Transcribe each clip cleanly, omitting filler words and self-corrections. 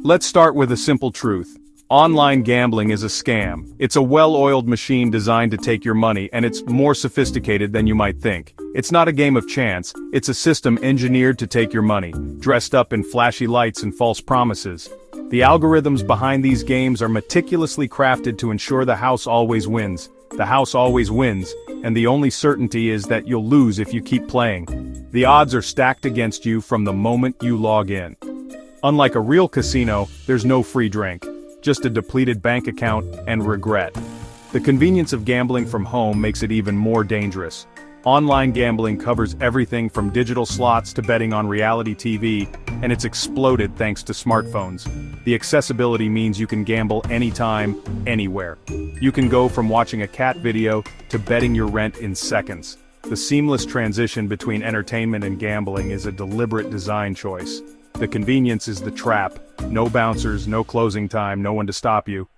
Let's start with a simple truth. Online gambling is a scam. It's a well-oiled machine designed to take your money, and it's more sophisticated than you might think. It's not a game of chance, it's a system engineered to take your money, dressed up in flashy lights and false promises. The algorithms behind these games are meticulously crafted to ensure the house always wins. The house always wins, and the only certainty is that you'll lose if you keep playing. The odds are stacked against you from the moment you log in. Unlike a real casino, there's no free drink. Just a depleted bank account and regret. The convenience of gambling from home makes it even more dangerous. Online gambling covers everything from digital slots to betting on reality TV, and it's exploded thanks to smartphones. The accessibility means you can gamble anytime, anywhere. You can go from watching a cat video to betting your rent in seconds. The seamless transition between entertainment and gambling is a deliberate design choice. The convenience is the trap. No bouncers, no closing time, no one to stop you.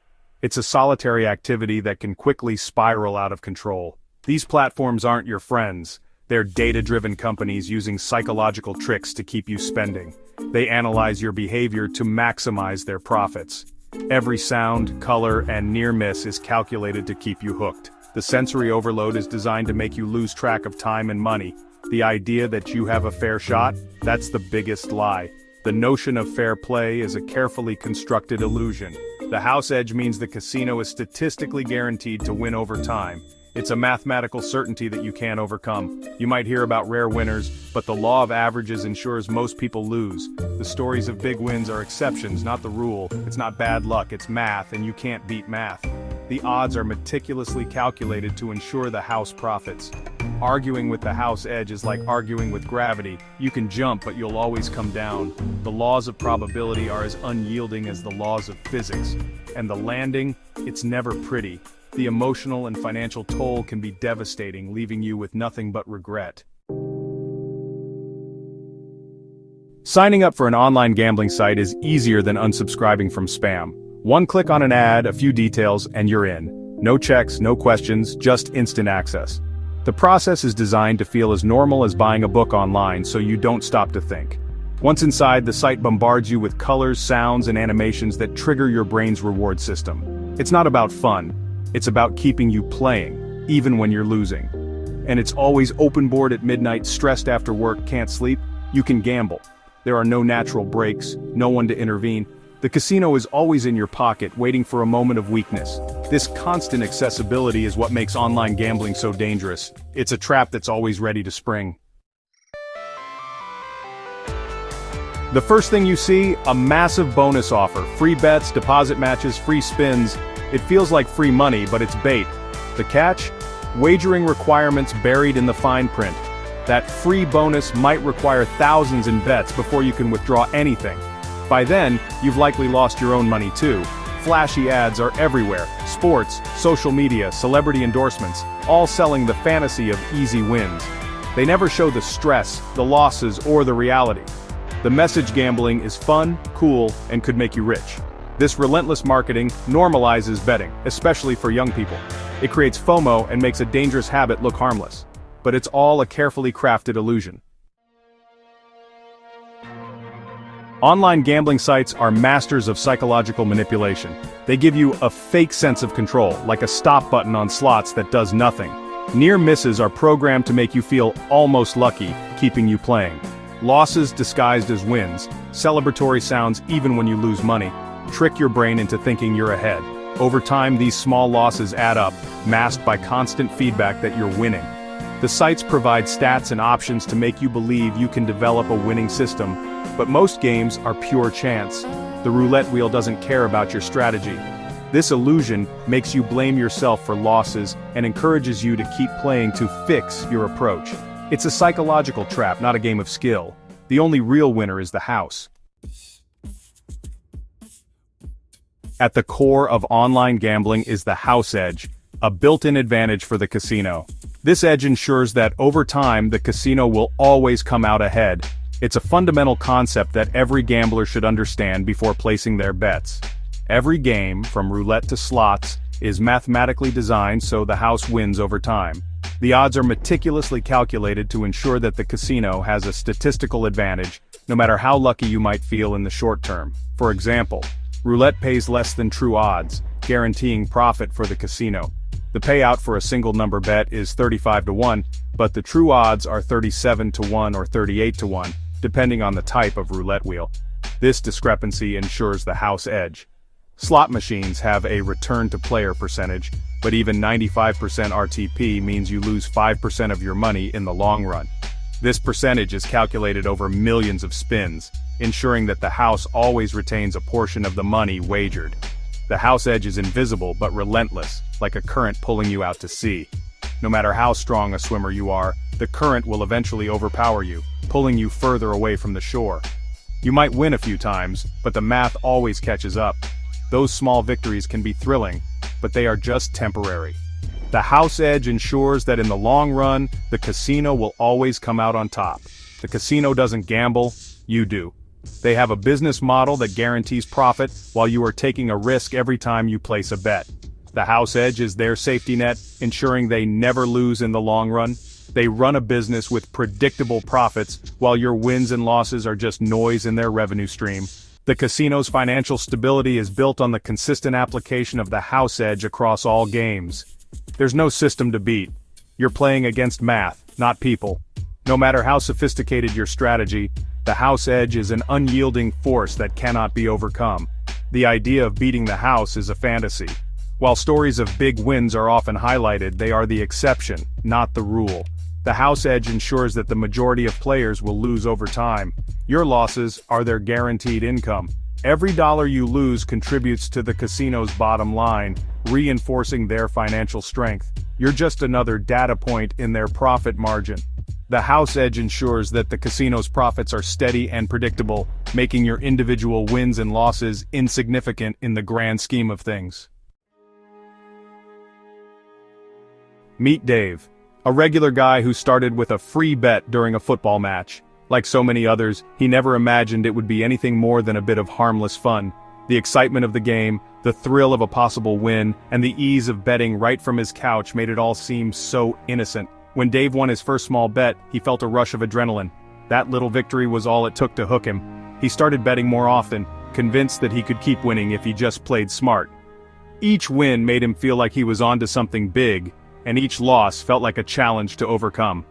It's a solitary activity that can quickly spiral out of control. These platforms aren't your friends. They're data-driven companies using psychological tricks to keep you spending. They analyze your behavior to maximize their profits. Every sound, color, and near miss is calculated to keep you hooked. The sensory overload is designed to make you lose track of time and money. The idea that you have a fair shot? That's the biggest lie. The notion of fair play is a carefully constructed illusion. The house edge means the casino is statistically guaranteed to win over time. It's a mathematical certainty that you can't overcome. You might hear about rare winners, but the law of averages ensures most people lose. The stories of big wins are exceptions, not the rule. It's not bad luck, it's math, and you can't beat math. The odds are meticulously calculated to ensure the house profits. Arguing with the house edge is like arguing with gravity. You can jump, but you'll always come down. The laws of probability are as unyielding as the laws of physics. And the landing, it's never pretty. The emotional and financial toll can be devastating, leaving you with nothing but regret. Signing up for an online gambling site is easier than unsubscribing from spam. One click on an ad, a few details, and you're in. No checks, no questions, just instant access. The process is designed to feel as normal as buying a book online, so you don't stop to think. Once inside, the site bombards you with colors, sounds, and animations that trigger your brain's reward system. It's not about fun. It's about keeping you playing, even when you're losing. And it's always open board at midnight, stressed after work, can't sleep. You can gamble. There are no natural breaks, no one to intervene. The casino is always in your pocket, waiting for a moment of weakness. This constant accessibility is what makes online gambling so dangerous. It's a trap that's always ready to spring. The first thing you see, a massive bonus offer. Free bets, deposit matches, free spins. It feels like free money, but it's bait. The catch? Wagering requirements buried in the fine print. That free bonus might require thousands in bets before you can withdraw anything. By then, you've likely lost your own money too. Flashy ads are everywhere. Sports, social media, celebrity endorsements, all selling the fantasy of easy wins. They never show the stress, the losses, or the reality. The message gambling is fun, cool, and could make you rich. This relentless marketing normalizes betting, especially for young people. It creates FOMO and makes a dangerous habit look harmless. But it's all a carefully crafted illusion. Online gambling sites are masters of psychological manipulation. They give you a fake sense of control, like a stop button on slots that does nothing. Near misses are programmed to make you feel almost lucky, keeping you playing. Losses disguised as wins, celebratory sounds even when you lose money, trick your brain into thinking you're ahead. Over time, these small losses add up, masked by constant feedback that you're winning. The sites provide stats and options to make you believe you can develop a winning system, but most games are pure chance. The roulette wheel doesn't care about your strategy. This illusion makes you blame yourself for losses and encourages you to keep playing to fix your approach. It's a psychological trap, not a game of skill. The only real winner is the house. At the core of online gambling is the house edge, a built-in advantage for the casino. This edge ensures that over time the casino will always come out ahead. It's a fundamental concept that every gambler should understand before placing their bets. Every game, from roulette to slots, is mathematically designed so the house wins over time. The odds are meticulously calculated to ensure that the casino has a statistical advantage, no matter how lucky you might feel in the short term. For example, roulette pays less than true odds, guaranteeing profit for the casino. The payout for a single number bet is 35 to 1, but the true odds are 37 to 1 or 38 to 1, depending on the type of roulette wheel. This discrepancy ensures the house edge. Slot machines have a return-to-player percentage, but even 95% RTP means you lose 5% of your money in the long run. This percentage is calculated over millions of spins, ensuring that the house always retains a portion of the money wagered. The house edge is invisible but relentless, like a current pulling you out to sea. No matter how strong a swimmer you are, the current will eventually overpower you, pulling you further away from the shore. You might win a few times, but the math always catches up. Those small victories can be thrilling, but they are just temporary. The house edge ensures that in the long run, the casino will always come out on top. The casino doesn't gamble, you do. They have a business model that guarantees profit while you are taking a risk every time you place a bet. The house edge is their safety net, ensuring they never lose in the long run. They run a business with predictable profits, while your wins and losses are just noise in their revenue stream. The casino's financial stability is built on the consistent application of the house edge across all games. There's no system to beat. You're playing against math, not people. No matter how sophisticated your strategy, the house edge is an unyielding force that cannot be overcome. The idea of beating the house is a fantasy. While stories of big wins are often highlighted, they are the exception, not the rule. The house edge ensures that the majority of players will lose over time. Your losses are their guaranteed income. Every dollar you lose contributes to the casino's bottom line, reinforcing their financial strength. You're just another data point in their profit margin. The house edge ensures that the casino's profits are steady and predictable, making your individual wins and losses insignificant in the grand scheme of things. Meet Dave, a regular guy who started with a free bet during a football match. Like so many others, he never imagined it would be anything more than a bit of harmless fun. The excitement of the game, the thrill of a possible win, and the ease of betting right from his couch made it all seem so innocent. When Dave won his first small bet, he felt a rush of adrenaline. That little victory was all it took to hook him. He started betting more often, convinced that he could keep winning if he just played smart. Each win made him feel like he was onto something big, and each loss felt like a challenge to overcome.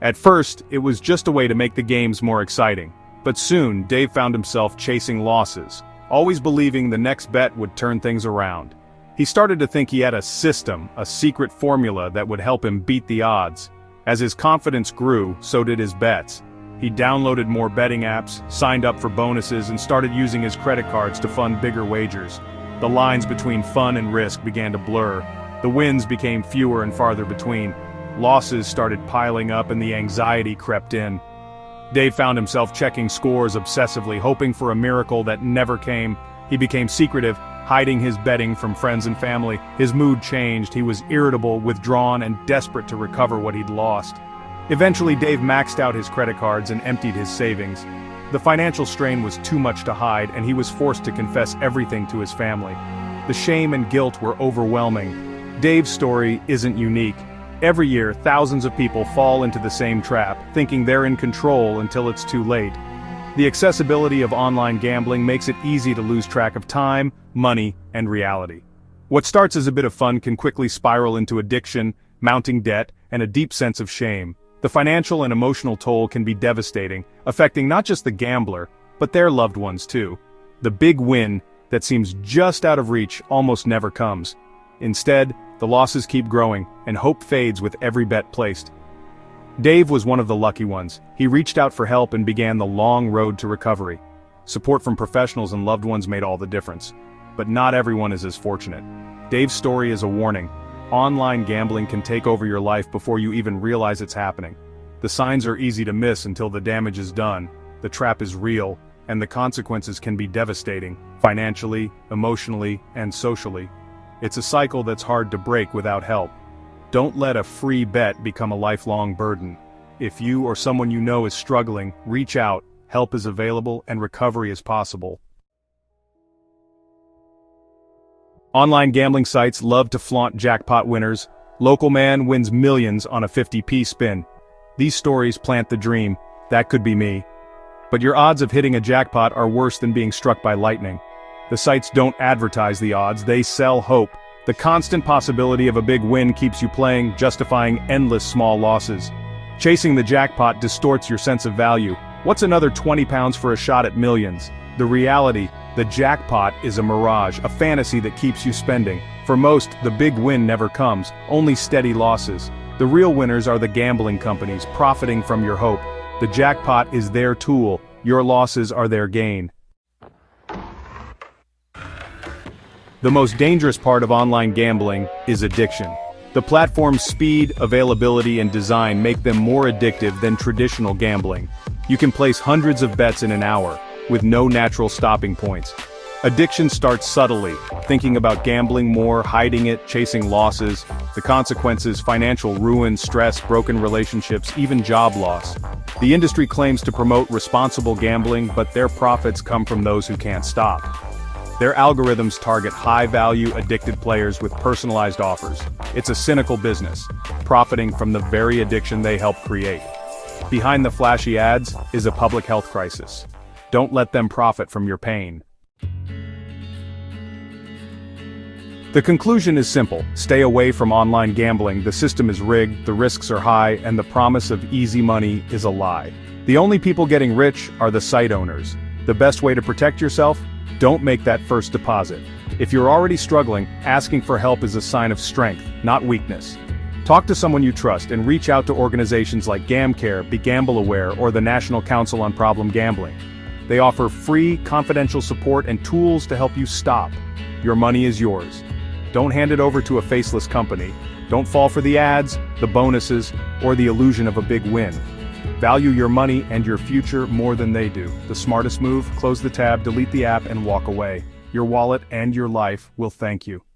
At first, it was just a way to make the games more exciting. But soon, Dave found himself chasing losses, always believing the next bet would turn things around. He started to think he had a system, a secret formula that would help him beat the odds. As his confidence grew, so did his bets. He downloaded more betting apps, signed up for bonuses, and started using his credit cards to fund bigger wagers. The lines between fun and risk began to blur. The wins became fewer and farther between. Losses started piling up and the anxiety crept in. Dave found himself checking scores obsessively, hoping for a miracle that never came. He became secretive, hiding his betting from friends and family. His mood changed, he was irritable, withdrawn, and desperate to recover what he'd lost. Eventually, Dave maxed out his credit cards and emptied his savings. The financial strain was too much to hide, and he was forced to confess everything to his family. The shame and guilt were overwhelming. Dave's story isn't unique. Every year, thousands of people fall into the same trap, thinking they're in control until it's too late. The accessibility of online gambling makes it easy to lose track of time, money, and reality. What starts as a bit of fun can quickly spiral into addiction, mounting debt, and a deep sense of shame. The financial and emotional toll can be devastating, affecting not just the gambler, but their loved ones too. The big win that seems just out of reach almost never comes. Instead, the losses keep growing, and hope fades with every bet placed. Dave was one of the lucky ones. He reached out for help and began the long road to recovery. Support from professionals and loved ones made all the difference. But not everyone is as fortunate. Dave's story is a warning. Online gambling can take over your life before you even realize it's happening. The signs are easy to miss until the damage is done. The trap is real, and the consequences can be devastating, financially, emotionally, and socially. It's a cycle that's hard to break without help. Don't let a free bet become a lifelong burden. If you or someone you know is struggling, reach out, help is available, and recovery is possible. Online gambling sites love to flaunt jackpot winners. Local man wins millions on a 50p spin. These stories plant the dream, that could be me. But your odds of hitting a jackpot are worse than being struck by lightning. The sites don't advertise the odds, they sell hope. The constant possibility of a big win keeps you playing, justifying endless small losses. Chasing the jackpot distorts your sense of value. What's another 20 pounds for a shot at millions? The reality, the jackpot is a mirage, a fantasy that keeps you spending. For most, the big win never comes, only steady losses. The real winners are the gambling companies, profiting from your hope. The jackpot is their tool, your losses are their gain. The most dangerous part of online gambling is addiction. The platform's speed, availability, and design make them more addictive than traditional gambling. You can place hundreds of bets in an hour, with no natural stopping points. Addiction starts subtly, thinking about gambling more, hiding it, chasing losses. The consequences: financial ruin, stress, broken relationships, even job loss. The industry claims to promote responsible gambling, but their profits come from those who can't stop. Their algorithms target high-value, addicted players with personalized offers. It's a cynical business, profiting from the very addiction they help create. Behind the flashy ads is a public health crisis. Don't let them profit from your pain. The conclusion is simple: stay away from online gambling. The system is rigged, the risks are high, and the promise of easy money is a lie. The only people getting rich are the site owners. The best way to protect yourself? Don't make that first deposit. If you're already struggling, asking for help is a sign of strength, not weakness. Talk to someone you trust and reach out to organizations like GamCare, Be Gamble Aware, or the National Council on Problem Gambling. They offer free, confidential support and tools to help you stop. Your money is yours. Don't hand it over to a faceless company. Don't fall for the ads, the bonuses, or the illusion of a big win. Value your money and your future more than they do. The smartest move: close the tab, delete the app, and walk away. Your wallet and your life will thank you.